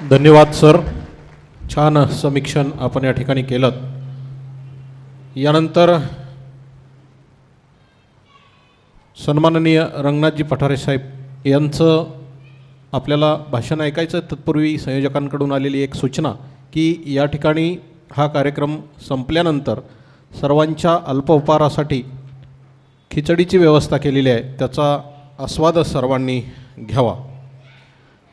धन्यवाद सर. छान समीक्षण आपण या ठिकाणी केलं. यानंतर सन्माननीय रंगनाथजी पठारे साहेब यांचं आपल्याला भाषण ऐकायचं. तत्पूर्वी संयोजकांकडून आलेली एक सूचना की या ठिकाणी हा कार्यक्रम संपल्यानंतर सर्वांच्या अल्पोपहारासाठी खिचडीची व्यवस्था केलेली आहे, त्याचा आस्वाद सर्वांनी घ्यावा.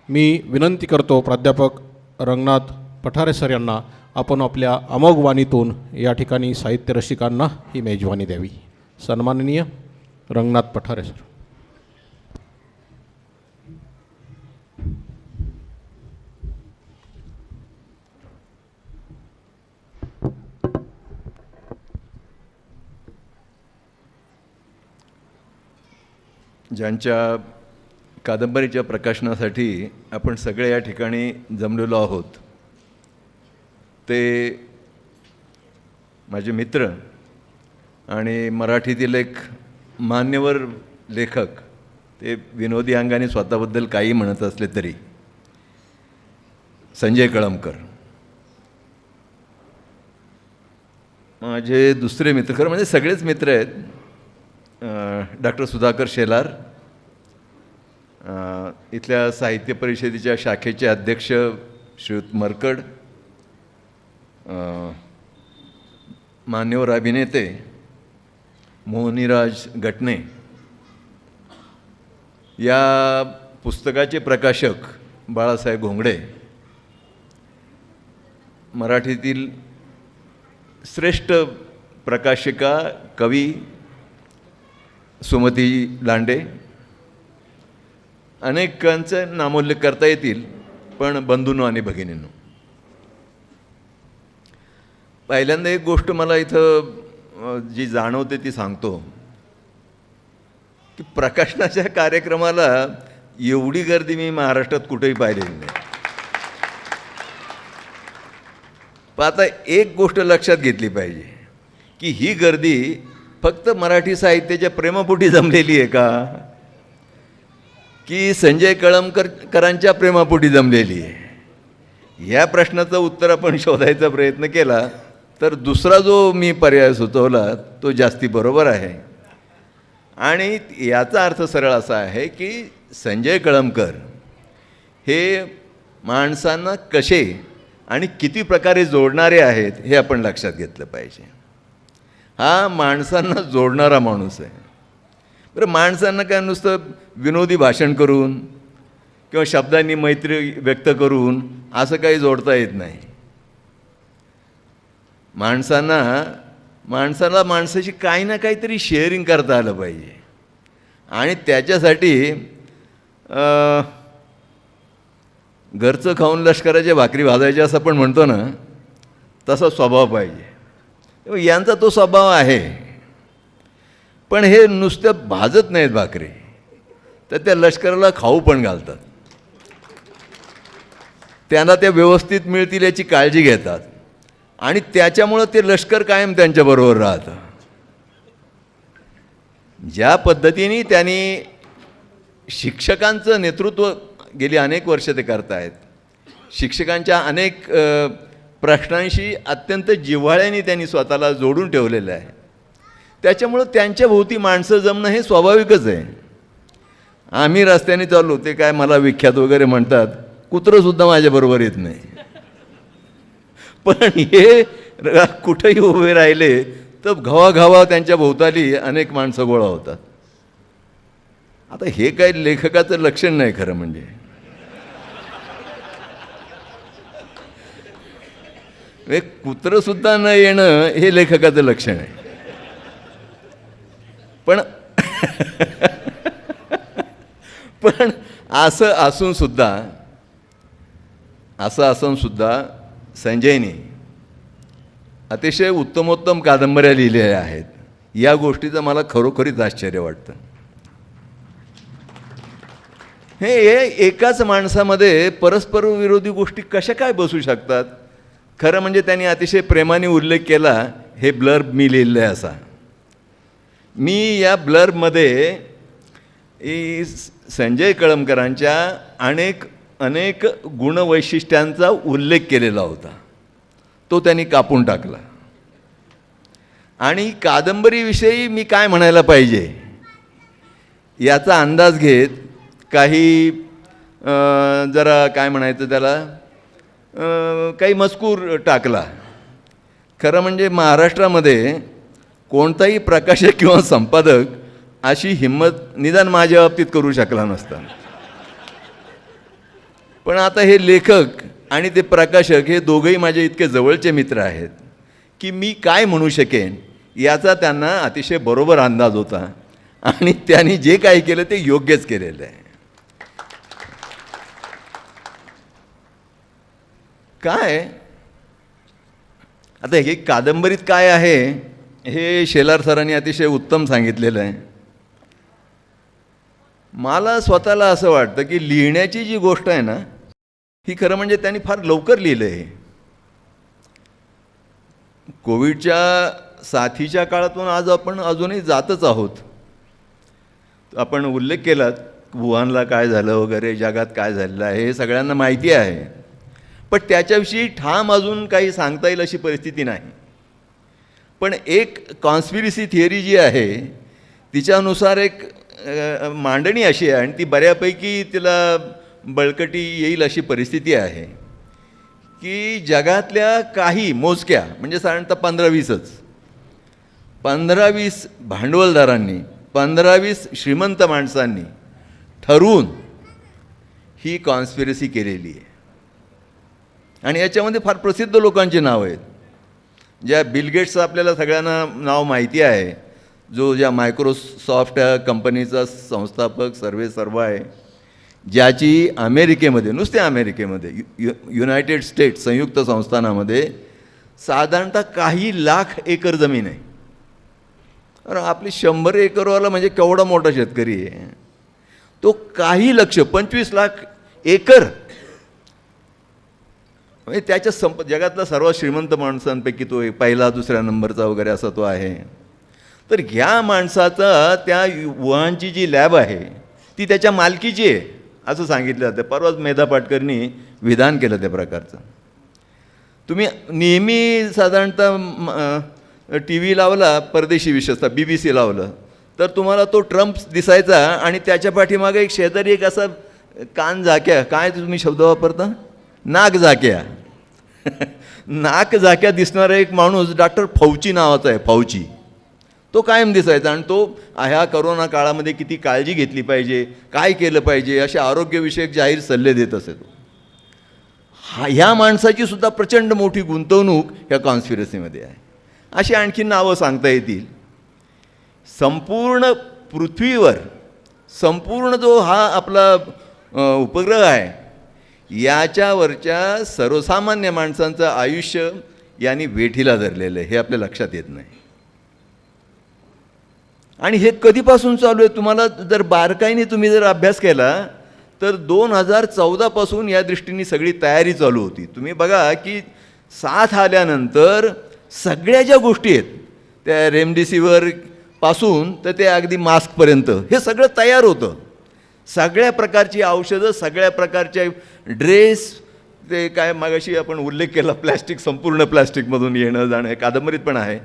मी विनंती करतो प्राध्यापक रंगनाथ पठारे सर यांना आपण आपल्या अमोघ वाणीतून या ठिकाणी साहित्य रसिकांना ही मेजवानी द्यावी. सन्माननीय रंगनाथ पठारे सर. ज्यांच्या कादंबरीच्या प्रकाशनासाठी आपण सगळे या ठिकाणी जमलेलो आहोत ते माझे मित्र आणि मराठीतील एक मान्यवर लेखक, ते विनोदी अंगाने स्वतःबद्दल काही म्हणत असले तरी संजय कळमकर. माझे दुसरे मित्र, खरं म्हणजे सगळेच मित्र आहेत, डॉक्टर सुधाकर शेलार, इथल्या साहित्य परिषदेच्या शाखेचे अध्यक्ष श्रीयुत मरकड, मान्यवर अभिनेते मोहनीराज गटणे, या पुस्तकाचे प्रकाशक बाळासाहेब घोंगडे, मराठीतील श्रेष्ठ प्रकाशिका कवी सुमती लांडे, अनेकांचं नामोल्लेख करता येतील, पण बंधूंनो आणि भगिनींनो, पहिल्यांदा एक गोष्ट मला इथं जी जाणवते ती सांगतो की प्रकाशनाच्या कार्यक्रमाला एवढी गर्दी मी महाराष्ट्रात कुठेही पाहिलेली नाही. पण आता एक गोष्ट लक्षात घेतली पाहिजे की ही गर्दी फक्त मराठी साहित्याच्या प्रेमापोटी जमलेली आहे का, की संजय कळमकरांच्या प्रेमापोटी जमलेली आहे? ह्या प्रश्नाचं उत्तर आपण शोधायचा प्रयत्न केला तर दुसरा जो मी पर्याय सुचवला तो जास्ती बरोबर आहे. आणि याचा अर्थ सरळ असा आहे की संजय कळमकर हे माणसांना कसे आणि किती प्रकारे जोडणारे आहेत हे आपण लक्षात घेतलं पाहिजे. हा माणसांना जोडणारा माणूस आहे. बरं, माणसांना काय नुसतं विनोदी भाषण करून किंवा शब्दांनी मैत्री व्यक्त करून असं काही जोडता येत नाही. माणसाला माणसाशी काही ना काहीतरी शेअरिंग करता आलं पाहिजे. आणि त्याच्यासाठी घरचं खाऊन लष्कराच्या भाकरी भाजायच्या असं आपण म्हणतो ना, तसा स्वभाव पाहिजे. यांचा तो स्वभाव आहे. पण हे नुसतं भाजत नाहीत भाकरी, तर त्या लष्कराला खाऊ पण घालतात. त्यांना त्या व्यवस्थित मिळतील याची काळजी घेतात आणि त्याच्यामुळं ते लष्कर कायम त्यांच्याबरोबर राहतं. ज्या पद्धतीने त्यांनी शिक्षकांचं नेतृत्व गेली अनेक वर्ष ते करतायत, शिक्षकांच्या अनेक प्रश्नांशी अत्यंत जिव्हाळ्याने त्यांनी स्वतःला जोडून ठेवलेलं आहे. त्याच्यामुळं त्यांच्या भोवती माणसं जमणं हे स्वाभाविकच आहे. आम्ही रस्त्याने चाललो, ते काय मला विख्यात वगैरे म्हणतात, कुत्रंसुद्धा माझ्याबरोबर येत नाही. पण हे कुठंही उभे राहिले तर घावा त्यांच्या भोवताली अनेक माणसं गोळा होतात. आता हे काही लेखकाचं लक्षण नाही खरं म्हणजे. कुत्रंसुद्धा न येणं हे लेखकाचं लक्षण आहे. पण असं असून सुद्धा संजयने अतिशय उत्तमोत्तम कादंबऱ्या लिहिलेल्या आहेत. या गोष्टीचं मला खरोखरीच आश्चर्य वाटतं. हे एकाच माणसामध्ये परस्पर विरोधी गोष्टी कशा काय बसू शकतात? खरं म्हणजे त्यांनी अतिशय प्रेमाने उल्लेख केला, हे ब्लर्ब मी लिहिलं आहे असा. मी या ब्लर्बमध्ये संजय कळमकरांच्या अनेक अनेक गुणवैशिष्ट्यांचा उल्लेख केलेला होता, तो त्यांनी कापून टाकला. आणि कादंबरीविषयी मी काय म्हणायला पाहिजे याचा अंदाज घेत काही जरा काय म्हणायचं त्याला काही मजकूर टाकला. खरं म्हणजे महाराष्ट्रामध्ये कोणताही प्रकाशक किंवा संपादक अशी हिंमत निदान माझ्या बाबतीत करू शकला नसता. पण आता हे लेखक आणि ते प्रकाशक हे दोघंही माझे इतके जवळचे मित्र आहेत की मी काय म्हणू शकेन याचा त्यांना अतिशय बरोबर अंदाज होता आणि त्यांनी जे काही केलं ते योग्यच केलेलं आहे. काय आता हे कादंबरीत काय आहे हे शेलार सरांनी अतिशय उत्तम सांगितलेलं आहे. मला स्वतःला असं वाटतं की लिहिण्याची जी गोष्ट आहे ना ही खरं म्हणजे त्यांनी फार लवकर लिहिलं आहे. कोविडच्या साथीच्या काळातून आज आपण अजूनही जातच आहोत. आपण उल्लेख केलात वुहानला काय झालं वगैरे, जगात काय झालेलं आहे हे सगळ्यांना माहिती आहे. पण त्याच्याविषयी ठाम अजून काही सांगता येईल अशी परिस्थिती नाही. पण एक कॉन्स्पिरसी थिअरी जी आहे तिच्यानुसार एक मांडणी अशी आहे आणि ती बऱ्यापैकी तिला बळकटी येईल अशी परिस्थिती आहे की जगातल्या काही मोजक्या म्हणजे साधारणतः 15-20 भांडवलदारांनी 15-20 श्रीमंत माणसांनी ठरवून ही कॉन्स्पिरसी केलेली आहे. आणि याच्यामध्ये फार प्रसिद्ध लोकांची नावं आहेत. ज्या बिल गेट्सचं आपल्याला सगळ्यांना नाव माहिती आहे, जो ज्या मायक्रोसॉफ्ट कंपनीचा संस्थापक सर्व आहे, ज्याची अमेरिकेमध्ये नुसत्या अमेरिकेमध्ये युनायटेड स्टेट्स संयुक्त संस्थानामध्ये साधारणतः काही लाख एकर जमीन आहे. अरे आपली 100 एकरवाला म्हणजे केवढा मोठा शेतकरी आहे तो. काही लक्ष 25 लाख एकर म्हणजे त्याच्या जगातला सर्वात श्रीमंत माणसांपैकी तो पहिला दुसऱ्या नंबरचा वगैरे असा तो आहे. तर ह्या माणसाचा त्या वुहानची जी लॅब आहे ती त्याच्या मालकीची आहे असं सांगितलं जातं. परवाच मेधा पाटकरनी विधान केलं त्या प्रकारचं. तुम्ही नेहमी साधारणतः टी व्ही लावला परदेशी विशेषतः BBC लावलं तर तुम्हाला तो ट्रम्प दिसायचा आणि त्याच्या पाठीमागे एक शेजारी एक असा कान झाक्या काय तुम्ही शब्द वापरता नाक झाक्या नाक झाक्या दिसणारा एक माणूस डॉक्टर फौची नावाचा आहे. फौची तो कायम दिसायचा आणि तो ह्या करोना काळामध्ये किती काळजी घेतली पाहिजे, काय केलं पाहिजे असे आरोग्यविषयक जाहीर सल्ले देत असे तो. ह्या माणसाची सुद्धा प्रचंड मोठी गुंतवणूक ह्या कॉन्स्पिरसीमध्ये आहे. अशी आणखी नावं सांगता येतील. संपूर्ण पृथ्वीवर संपूर्ण जो हा आपला उपग्रह आहे याच्यावरच्या सर्वसामान्य माणसांचं आयुष्य यांनी वेठीला धरलेलं आहे हे आपल्या लक्षात येत नाही. आणि हे कधीपासून चालू आहे तुम्हाला जर बारकाईने तुम्ही जर अभ्यास केला तर 2014 पासून या दृष्टीने सगळी तयारी चालू होती. तुम्ही बघा की साथ आल्यानंतर सगळ्या ज्या गोष्टी आहेत त्या रेमडेसिवीर पासून तर ते अगदी मास्कपर्यंत हे सगळं तयार होतं. सगळ्या प्रकारची औषधं, सगळ्या प्रकारचे ड्रेस, ते काय मागाशी आपण उल्लेख केला प्लॅस्टिक, संपूर्ण प्लॅस्टिकमधून येणं जाणं हे कादंबरीत पण आहे.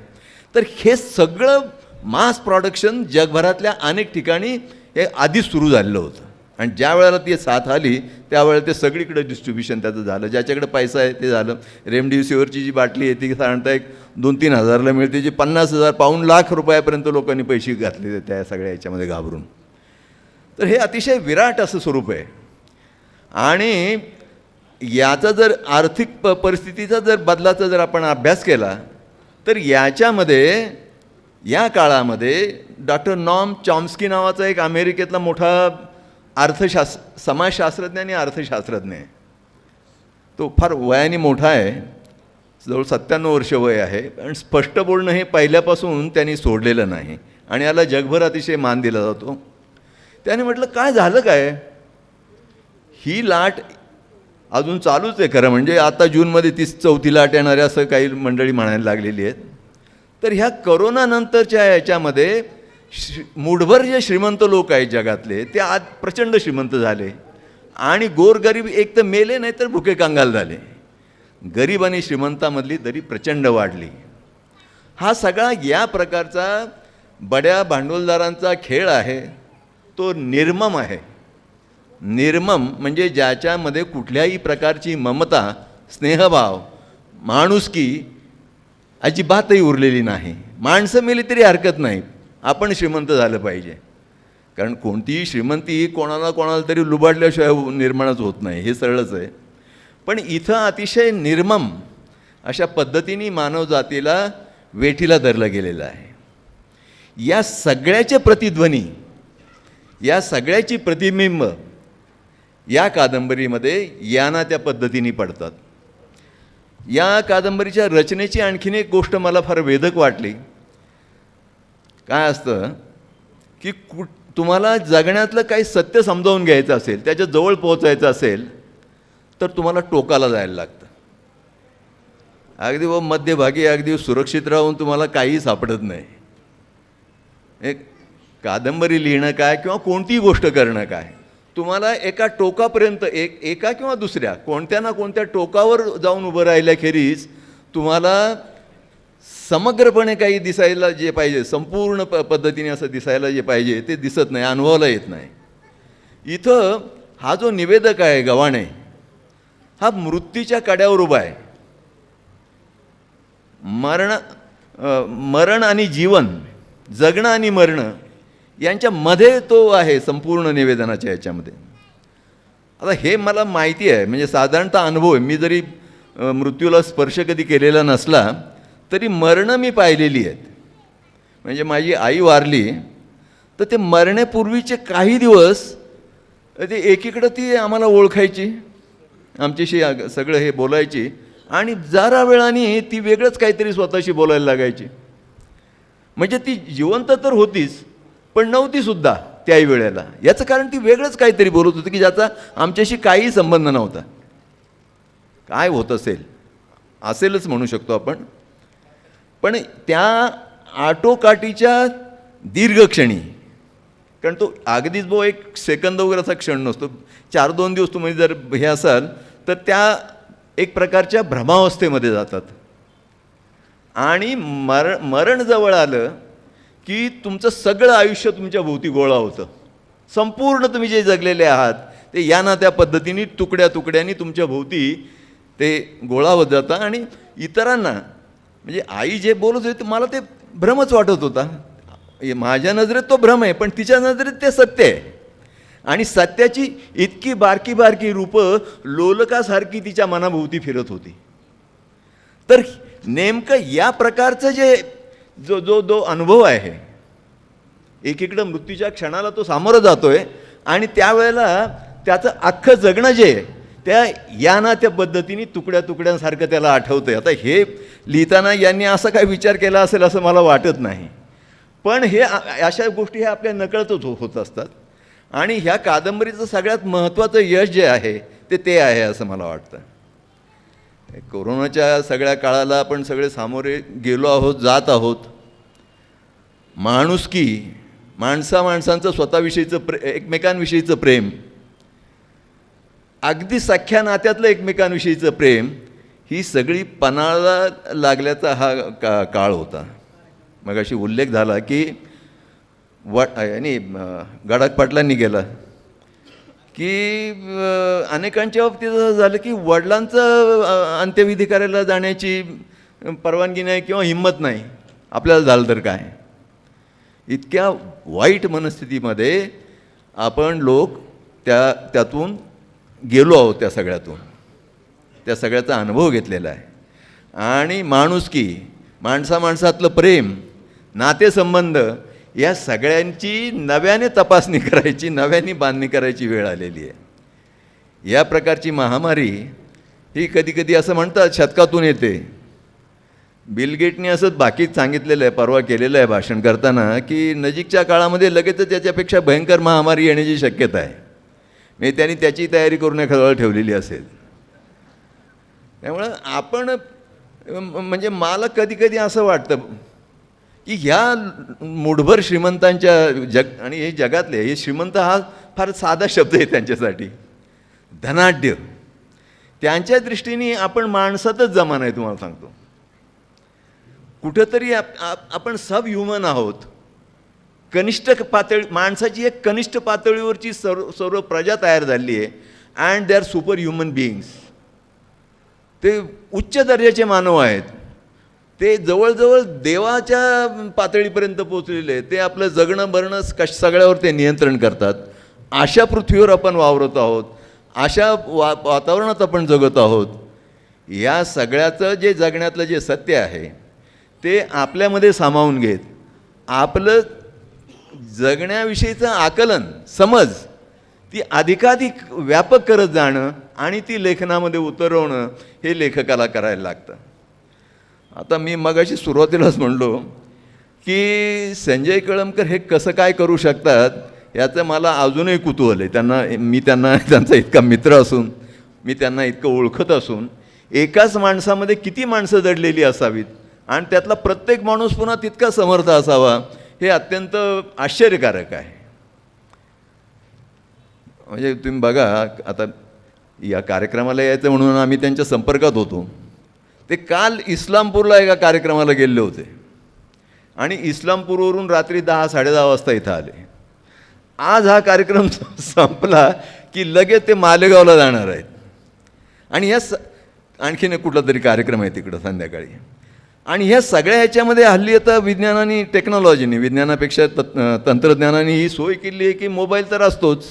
तर हे सगळं मास प्रोडक्शन जगभरातल्या अनेक ठिकाणी हे आधीच सुरू झालेलं होतं. आणि ज्या वेळेला ती साथ आली त्यावेळेला ते सगळीकडे डिस्ट्रीब्युशन त्याचं झालं. ज्याच्याकडे पैसा आहे ते झालं. रेमडेसिवीरची जी बाटली आहे ती साधारणतः एक 2-3 हजारला मिळते, जी 50,000 पाऊण लाख रुपयापर्यंत लोकांनी पैसे घातले त्या सगळ्या याच्यामध्ये घाबरून. तर हे अतिशय विराट असं स्वरूप आहे. आणि याचा जर आर्थिक परिस्थितीचा जर बदलाचा जर आपण अभ्यास केला तर याच्यामध्ये या काळामध्ये डॉक्टर नॉम चॉम्स्की नावाचा एक अमेरिकेतला मोठा समाजशास्त्रज्ञ आणि अर्थशास्त्रज्ञ आहे. तो फार वयाने मोठा आहे, जवळ 97 वर्ष वय आहे. पण स्पष्ट बोलणं हे पहिल्यापासून त्यांनी सोडलेलं नाही आणि याला जगभर अतिशय मान दिला जातो. त्याने म्हटलं काय झालं काय, ही लाट अजून चालूच आहे. खरं म्हणजे आता जूनमध्ये 34 लाट येणार आहे असं काही मंडळी म्हणायला लागलेली आहेत. तर ह्या करोनानंतरच्या याच्यामध्ये मूठभर जे श्रीमंत लोक आहेत जगातले ते आज प्रचंड श्रीमंत झाले आणि गोरगरीब एक तर मेले नाही तर भुके कांगाल झाले. गरीब आणि श्रीमंतामधली दरी प्रचंड वाढली. हा सगळा या प्रकारचा बड्या भांडवलदारांचा खेळ आहे, तो निर्मम आहे. निर्मम म्हणजे ज्याच्यामध्ये कुठल्याही प्रकारची ममता, स्नेहभाव, माणुसकी अजिबातही उरलेली नाही. माणसं मेली तरी हरकत नाही, आपण श्रीमंत झालं पाहिजे. कारण कोणतीही श्रीमंती कोणाला तरी लुबाडल्याशिवाय निर्माणच होत नाही, हे सरळच आहे. पण इथं अतिशय निर्मम अशा पद्धतीने मानवजातीला वेठीला धरलं गेलेलं आहे. या सगळ्याचे प्रतिध्वनी, या सगळ्याची प्रतिबिंब या कादंबरीमध्ये याना त्या पद्धतीने पडतात. या कादंबरीच्या रचनेची आणखीन एक गोष्ट मला फार वेधक वाटली. काय असतं की तुम्हाला जगण्यातलं काही सत्य समजावून घ्यायचं असेल, त्याच्या जवळ पोहोचायचं असेल, तर तुम्हाला टोकाला जायला लागतं. अगदी मध्यभागी अगदी सुरक्षित राहून तुम्हाला काही सापडत नाही. एक कादंबरी लिहिणं काय किंवा कोणतीही गोष्ट करणं काय, तुम्हाला एका टोकापर्यंत एका किंवा दुसऱ्या कोणत्या ना कोणत्या टोकावर जाऊन उभं राहिल्याखेरीज तुम्हाला समग्रपणे काही दिसायला जे पाहिजे, संपूर्ण पद्धतीने असं दिसायला जे पाहिजे ते दिसत नाही, अनुभवाला येत नाही. इथं हा जो निवेदक आहे गव्हाणे, हा मृत्यूच्या कड्यावर उभा आहे. मरण आणि जीवन, जगणं आणि मरणं यांच्यामध्ये तो आहे संपूर्ण निवेदनाच्या याच्यामध्ये. आता हे मला माहिती आहे, म्हणजे साधारणतः अनुभव आहे. मी जरी मृत्यूला स्पर्श कधी केलेला नसला तरी मरणं मी पाहिलेली आहेत. म्हणजे माझी आई वारली तर ते मरण्यापूर्वीचे काही दिवस ते एकीकडं ती आम्हाला ओळखायची, आमच्याशी सगळं हे बोलायची, आणि जरा वेळाने ती वेगळंच काहीतरी स्वतःशी बोलायला लागायची. म्हणजे ती जिवंत तर होतीच पण नव्हती सुद्धा त्याही वेळेला. याचं कारण ती वेगळंच काहीतरी बोलत होती की ज्याचा आमच्याशी काही संबंध नव्हता. काय होत असेलच म्हणू शकतो आपण. पण त्या आटोकाटीच्या दीर्घक्षणी, कारण तो अगदीच एक सेकंद वगैरे असा क्षण नसतो, 4-2 दिवस तुम्ही जर हे असाल तर त्या एक प्रकारच्या भ्रमावस्थेमध्ये जातात. आणि मरण जवळ आलं की तुमचं सगळं आयुष्य तुमच्या भोवती गोळा होतं. संपूर्ण तुम्ही जे जगलेले आहात ते या ना त्या पद्धतीने तुकड्या तुकड्यांनी तुमच्या भोवती ते गोळा होत जातं. आणि इतरांना, म्हणजे आई जे बोलत होती मला ते भ्रमच वाटत होता. माझ्या नजरेत तो भ्रम आहे, पण तिच्या नजरेत ते सत्य आहे. आणि सत्याची इतकी बारकी बारकी रूपं लोलकासारखी तिच्या मनाभोवती फिरत होती. तर नेमकं या प्रकारचं जे जो अनुभव आहे, एकीकडं मृत्यूच्या क्षणाला तो सामोरं जातोय आणि त्यावेळेला त्याचं अख्खं जगणं जे आहे त्या या ना त्या पद्धतीने तुकड्या तुकड्यांसारखं त्याला आठवतंय. आता हे लिहिताना यांनी असा काय विचार केला असेल असं मला वाटत नाही, पण हे अशा गोष्टी ह्या आपल्या नकळतच होत असतात. आणि ह्या कादंबरीचं सगळ्यात महत्त्वाचं यश जे आहे ते आहे असं मला वाटतं. कोरोनाच्या सगळ्या काळाला आपण सगळे सामोरे गेलो आहोत, जात आहोत. माणुसकी, माणसांचं स्वतःविषयीचं एकमेकांविषयीचं प्रेम, अगदी सख्या नात्यातलं एकमेकांविषयीचं प्रेम, ही सगळी पणाला लागल्याचा हा काळ होता. मग अशी उल्लेख झाला की आणि गडाख पाटलांनी गेला की अनेकांच्या बाबतीत असं झालं की वडिलांचं अंत्यविधी करायला जाण्याची परवानगी नाही किंवा हिंमत नाही, आपल्याला झालं तर काय. इतक्या वाईट मनस्थितीमध्ये आपण लोक त्यातून गेलो आहोत, त्या सगळ्याचा अनुभव घेतलेला आहे. आणि माणुसकी, माणसातलं प्रेम, नातेसंबंध या सगळ्यांची नव्याने तपासणी करायची, नव्याने बांधणी करायची वेळ आलेली आहे. या प्रकारची महामारी ही कधी असं म्हणतात शतकातून येते. बिल गेटने असंच बाकीच सांगितलेलं आहे, परवा केलेलं आहे भाषण करताना, की नजीकच्या काळामध्ये लगेचच त्याच्यापेक्षा भयंकर महामारी येण्याची शक्यता आहे. म्हणजे त्यांनी त्याची तयारी करून एखाद्या ठेवलेली असेल. त्यामुळं आपण, म्हणजे मला कधी असं वाटतं की ह्या मुठभर श्रीमंतांच्या आणि हे जगातले हे श्रीमंत हा फार साधा शब्द आहे त्यांच्यासाठी. धनाढ्य, त्यांच्या दृष्टीने आपण माणसातच जमा नाही. तुम्हाला सांगतो, कुठंतरी आपण सब ह्युमन आहोत. कनिष्ठ पातळी, माणसाची एक कनिष्ठ पातळीवरची सर्व प्रजा तयार झाली आहे. And they are super human beings. ते उच्च दर्जाचे मानव आहेत. ते जवळजवळ देवाच्या पातळीपर्यंत पोचलेले आहेत. ते आपलं जगणं भरणं सगळ्यावर ते नियंत्रण करतात. अशा पृथ्वीवर आपण वावरत आहोत. अशा वातावरणात आपण जगत आहोत. या सगळ्याचं जे जगण्यातलं जे सत्य आहे ते आपल्यामध्ये सामावून घेत आपलं जगण्याविषयीचं आकलन, समज ती अधिकाधिक व्यापक करत जाणं आणि ती लेखनामध्ये उतरवणं हे लेखकाला करायला लागतं. आता मी मगाशी सुरुवातीलाच म्हणलो की संजय कळमकर हे कसं काय करू शकतात याचं मला अजूनही कुतूहल आहे. मी त्यांचा इतका मित्र असून, मी त्यांना इतकं ओळखत असून, एकाच माणसामध्ये किती माणसं दडलेली असावीत आणि त्यातला प्रत्येक माणूस पुन्हा तितका समर्थ असावा हे अत्यंत आश्चर्यकारक आहे. म्हणजे तुम्ही बघा, आता या कार्यक्रमाला यायचं म्हणून आम्ही त्यांच्या संपर्कात होतो. ते काल इस्लामपूरला एका कार्यक्रमाला गेले होते आणि इस्लामपूरवरून रात्री 10-10:30 वाजता इथं आले. आज हा कार्यक्रम संपला की लगेच ते मालेगावला जाणार आहेत आणि आणखीन एक कुठला तरी कार्यक्रम आहे तिकडं संध्याकाळी. आणि ह्या सगळ्या ह्याच्यामध्ये हल्ली आता विज्ञानाने, टेक्नॉलॉजीने, विज्ञानापेक्षा तंत्रज्ञानाने ही सोय केली आहे की मोबाईल तर असतोच.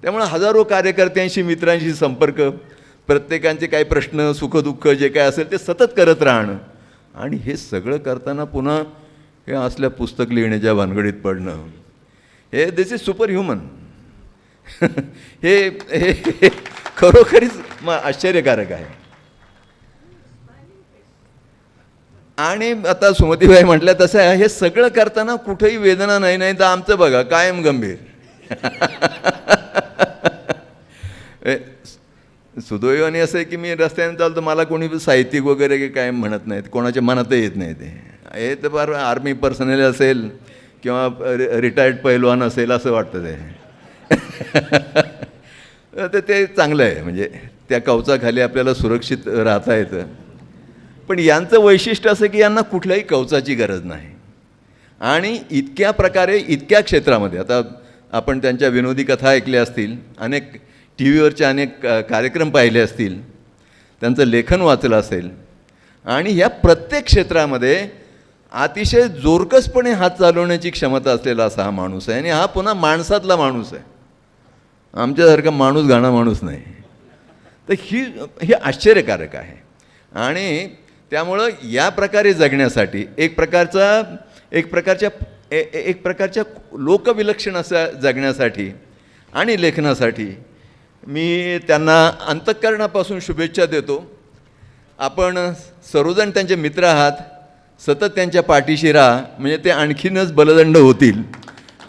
त्यामुळे हजारो कार्यकर्त्यांशी, मित्रांशी संपर्क, प्रत्येकांचे काही प्रश्न, सुखदुःख जे काय असेल ते सतत करत राहणं आणि हे सगळं करताना पुन्हा हे असल्या पुस्तक लिहिण्याच्या भानगडीत पडणं, हे दिस इज सुपर ह्युमन. हे खरोखरीच आश्चर्यकारक आहे. आणि आता सुमतीबाई म्हटल्या तसं आहे, हे सगळं करताना कुठेही वेदना नाही तर आमचं बघा कायम गंभीर. सुदैवाने असं आहे की मी रस्त्याने चालतो, मला कोणी साहित्यिक वगैरे काय म्हणत नाहीत, कोणाच्या मनातही येत नाही. हे तर फार आर्मी पर्सनल असेल किंवा रिटायर्ड पैलवान असेल असं वाटतं ते. ते चांगलं आहे, म्हणजे त्या कवचाखाली आपल्याला सुरक्षित राहता येतं. पण यांचं वैशिष्ट्य असं की यांना कुठल्याही कवचाची गरज नाही आणि इतक्या प्रकारे इतक्या क्षेत्रामध्ये, आता आपण त्यांच्या विनोदी कथा ऐकल्या असतील, अनेक टी व्हीवरचे अनेक कार्यक्रम पाहिले असतील, त्यांचं लेखन वाचलं असेल आणि ह्या प्रत्येक क्षेत्रामध्ये अतिशय जोरकसपणे हात चालवण्याची क्षमता असलेला असा हा माणूस आहे. आणि हा पुन्हा माणसातला माणूस आहे, आमच्यासारखा माणूस घाणा माणूस नाही. तर हे आश्चर्यकारक आहे. आणि त्यामुळं या प्रकारे जगण्यासाठी एक प्रकारच्या लोकविलक्षण असं जगण्यासाठी आणि लेखनासाठी मी त्यांना अंतःकरणापासून शुभेच्छा देतो. आपण सर्वजण त्यांचे मित्र आहात, सतत त्यांच्या पाठीशी राहा, म्हणजे ते आणखीनच बलदंड होतील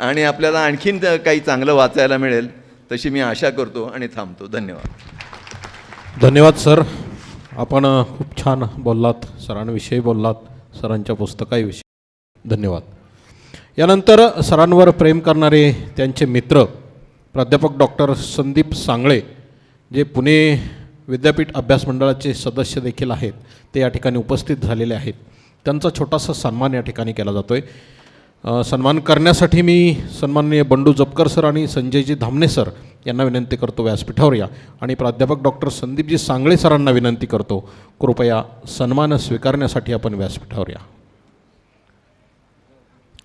आणि आपल्याला आणखीन काही चांगलं वाचायला मिळेल, तशी मी आशा करतो आणि थांबतो. धन्यवाद. धन्यवाद सर. आपण खूप छान बोललात, सरांविषयी बोललात, सरांच्या पुस्तकाविषयी. धन्यवाद. यानंतर सरांवर प्रेम करणारे त्यांचे मित्र प्राध्यापक डॉक्टर संदीप सांगळे, जे पुणे विद्यापीठ अभ्यास मंडळाचे सदस्य देखील आहेत, ते या ठिकाणी उपस्थित झालेले आहेत. त्यांचा छोटासा सन्मान या ठिकाणी केला जातो आहे. सन्मान करण्यासाठी मी सन्माननीय बंडू जपकर सर आणि संजयजी धामणे सर यांना विनंती करतो व्यासपीठावर या आणि प्राध्यापक डॉक्टर संदीपजी सांगळे सरांना विनंती करतो कृपया सन्मान स्वीकारण्यासाठी आपण व्यासपीठावर या.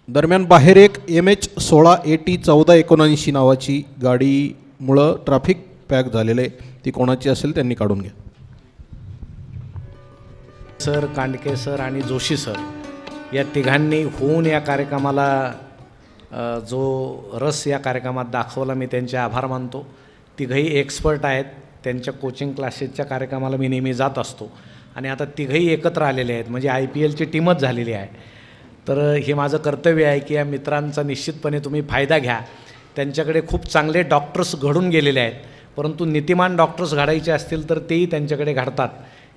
दरम्यान बाहेर एक MH16 AT 1479 नावाची गाडीमुळं ट्रॅफिक पॅक झालेले, ती कोणाची असेल त्यांनी काढून घ्या. सर, कांडके सर आणि जोशी सर या तिघांनी होऊन या कार्यक्रमाला जो रस या कार्यक्रमात दाखवला, मी त्यांचे आभार मानतो. तिघही एक्सपर्ट आहेत. त्यांच्या कोचिंग क्लासेसच्या कार्यक्रमाला मी नेहमी जात असतो आणि आता तिघही एकत्र आलेले आहेत, म्हणजे IPLची टीमच झालेली आहे. तर हे माझं कर्तव्य आहे की या मित्रांचा निश्चितपणे तुम्ही फायदा घ्या. त्यांच्याकडे खूप चांगले डॉक्टर्स घडून गेलेले आहेत, परंतु नीतिमान डॉक्टर्स घडायचे असतील तर तेही त्यांच्याकडे घडतात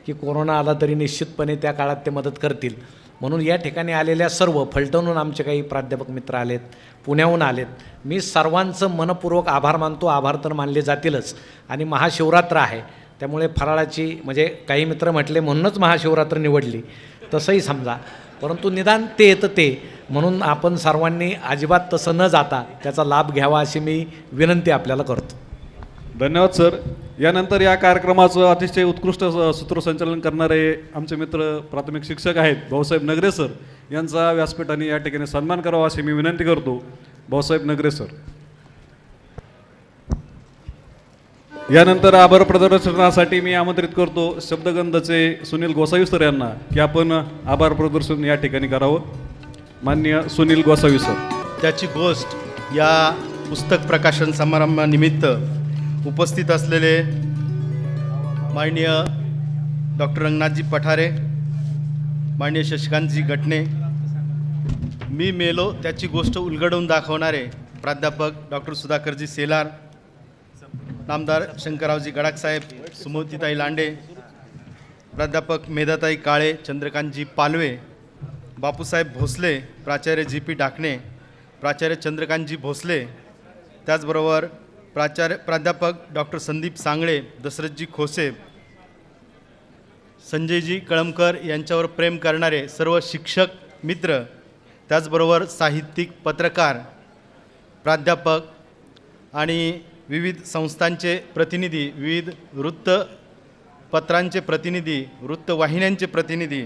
की कोरोना आला तरी निश्चितपणे त्या काळात ते मदत करतील. म्हणून या ठिकाणी आलेल्या सर्व फलटणहून आमचे काही प्राध्यापक मित्र आलेत, पुण्याहून आलेत, मी सर्वांचं मनपूर्वक आभार मानतो. आभार तर मानले जातीलच. आणि महाशिवरात्र आहे त्यामुळे फराळाची म्हणजे काही मित्र म्हटले म्हणूनच महाशिवरात्र निवडली तसंही समजा, परंतु निदान ते येतं ते म्हणून आपण सर्वांनी अजिबात तसं न जाता त्याचा लाभ घ्यावा अशी मी विनंती आपल्याला करतो. धन्यवाद सर. यानंतर या कार्यक्रमाचं अतिशय उत्कृष्ट सूत्रसंचालन करणारे आमचे मित्र प्राथमिक शिक्षक आहेत भाऊसाहेब नगरे सर यांचा व्यासपीठाने या ठिकाणी सन्मान करावा अशी मी विनंती करतो. भाऊसाहेब नगरे सर. यानंतर आभार प्रदर्शनासाठी मी आमंत्रित करतो शब्दगंधचे सुनील गोसावी सर यांना की आपण आभार प्रदर्शन या ठिकाणी करावं. माननीय सुनील गोसावी सर. त्याची गोष्ट या पुस्तक प्रकाशन समारंभानिमित्त उपस्थित असलेले माननीय डॉक्टर रंगनाथजी पठारे, माननीय शशिकांतजी गटणे, मी मेलो त्याची गोष्ट उलगडून दाखवणारे प्राध्यापक डॉक्टर सुधाकरजी सेलार, नामदार शंकररावजी गडाखसाहेब, सुमतीताई लांडे, प्राध्यापक मेधाताई काळे, चंद्रकांतजी पालवे, बापूसाहेब भोसले, प्राचार्य जी पी डाकणे, प्राचार्य चंद्रकांतजी भोसले, त्याचबरोबर प्राध्यापक डॉक्टर संदीप सांगळे, दशरथजी खोसे, संजयजी कळमकर यांच्यावर प्रेम करणारे सर्व शिक्षक मित्र, त्याचबरोबर साहित्यिक, पत्रकार, प्राध्यापक आणि विविध संस्थांचे प्रतिनिधी, विविध वृत्तपत्रांचे प्रतिनिधी, वृत्तवाहिन्यांचे प्रतिनिधी,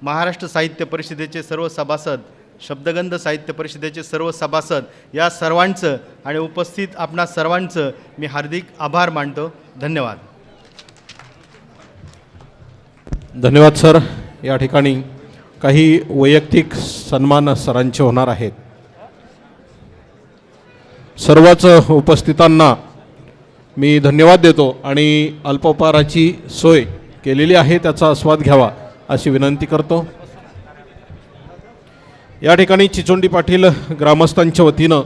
महाराष्ट्र साहित्य परिषदेचे सर्व सभासद, शब्दगंध साहित्य परिषदेचे सर्व सभासद, या सर्वांचं आणि उपस्थित आपणा सर्वांचं मी हार्दिक आभार मानतो. धन्यवाद. धन्यवाद सर. या ठिकाणी काही वैयक्तिक सन्मान सरांचे होणार आहेत. सर्वच उपस्थितांना मी धन्यवाद देतो आणि अल्पोपहाराची सोय केलेली आहे त्याचा आस्वाद घ्यावा अशी विनंती करतो. या ठिकाणी चिचोंडी पाटील ग्रामस्थांच्या वतीनं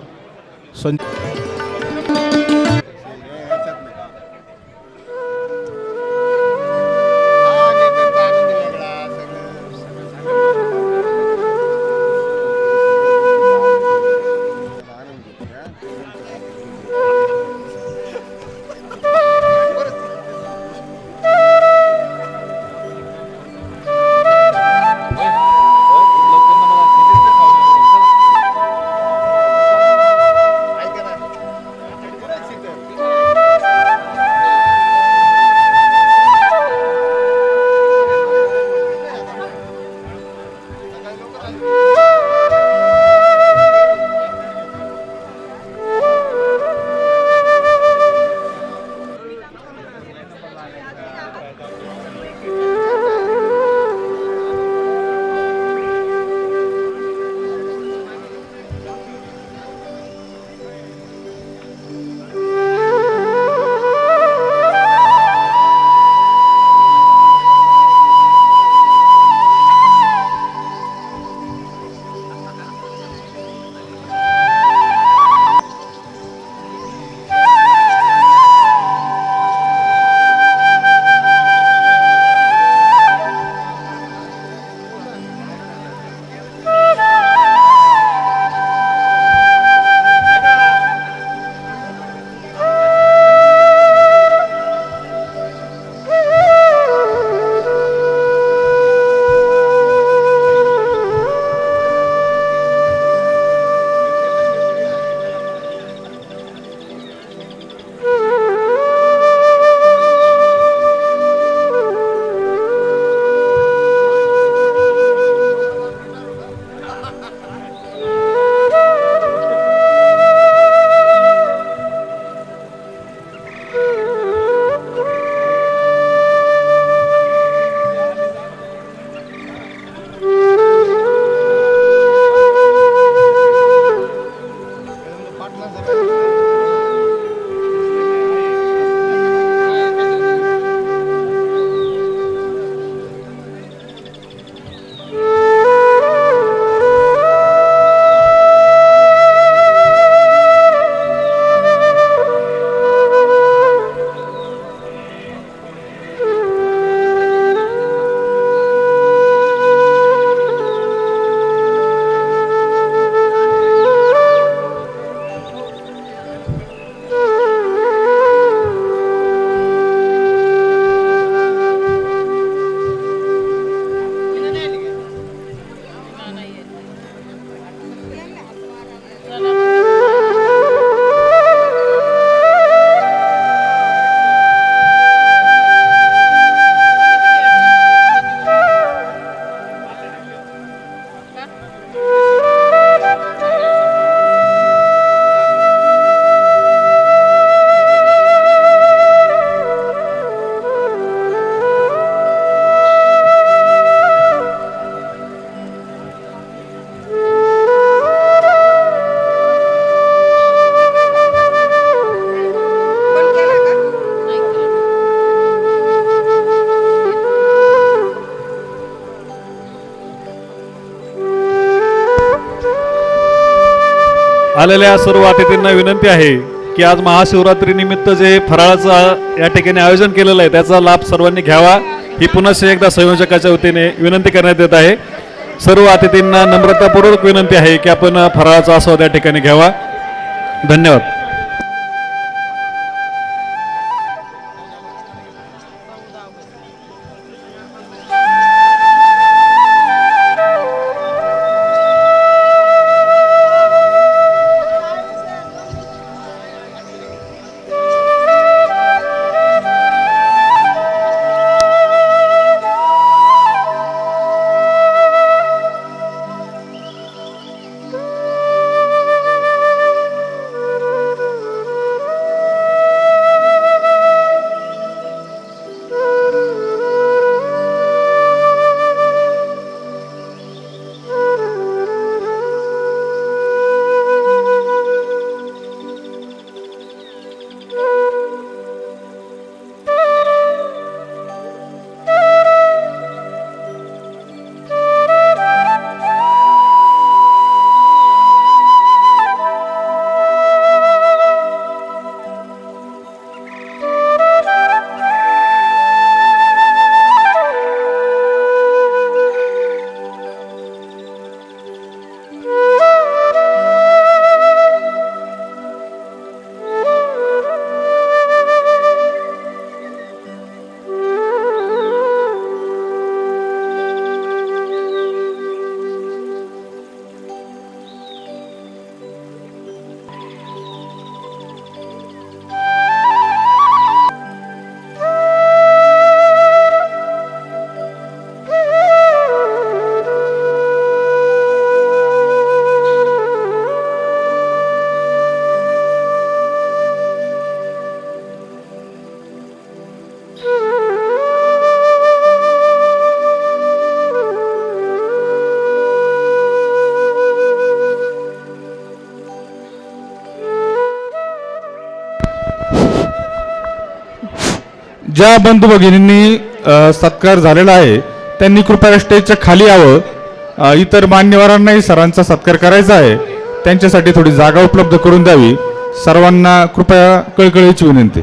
आलेल्या सर्व अतिथींना विनंती आहे की आज महाशिवरात्रीनिमित्त जे फराळाचं या ठिकाणी आयोजन केलेलं आहे त्याचा लाभ सर्वांनी घ्यावा ही पुन्हा एकदा संयोजकाच्या वतीने विनंती करण्यात येत आहे. सर्व अतिथींना नम्रतापूर्वक विनंती आहे की आपण फराळाचा आस्वाद या ठिकाणी घ्यावा. धन्यवाद. ज्या बंधू भगिनींनी सत्कार झालेला आहे त्यांनी कृपया स्टेजच्या खाली यावं. इतर मान्यवरांनाही सरांचा सत्कार करायचा आहे, त्यांच्यासाठी थोडी जागा उपलब्ध करून द्यावी. सर्वांना कृपया कळकळीची विनंती.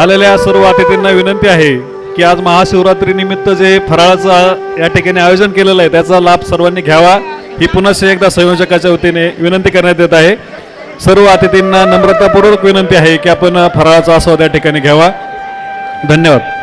आलेल्या सर्व अतिथींना विनंती आहे की आज महाशिवरात्रीनिमित्त जे फराळाचं या ठिकाणी आयोजन केलेलं आहे त्याचा लाभ सर्वांनी घ्यावा ही पुन्हा एकदा संयोजकाच्या वतीने विनंती करण्यात येत आहे. सर्व अतिथींना नम्रतापूर्वक विनंती आहे की आपण फराळाचा आस्वाद या ठिकाणी घ्यावा. धन्यवाद.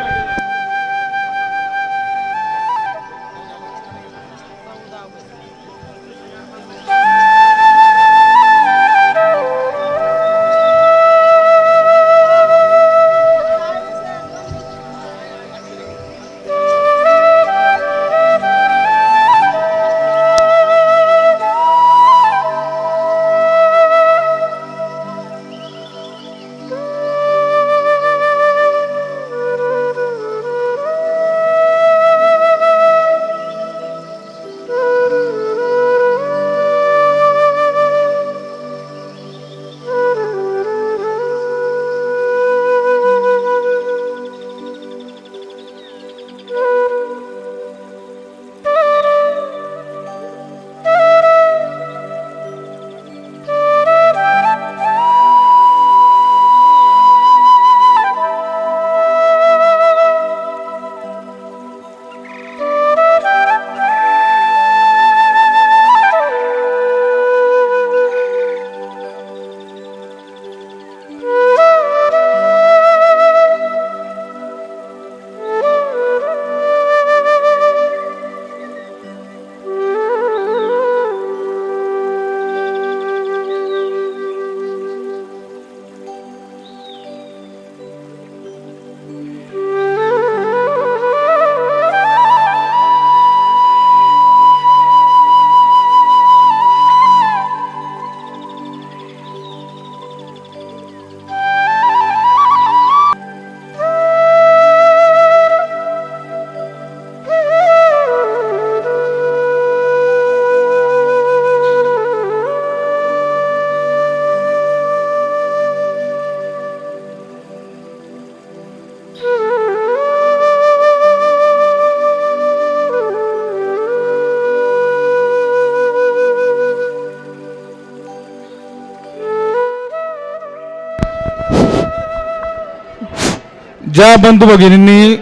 ज्या बंधू भगिनींनी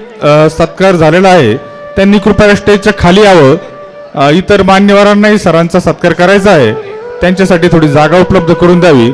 सत्कार झालेला आहे त्यांनी कृपया स्टेजच्या खाली यावं. इतर मान्यवरांनाही सरांचा सत्कार करायचा आहे, त्यांच्यासाठी थोडी जागा उपलब्ध करून द्यावी.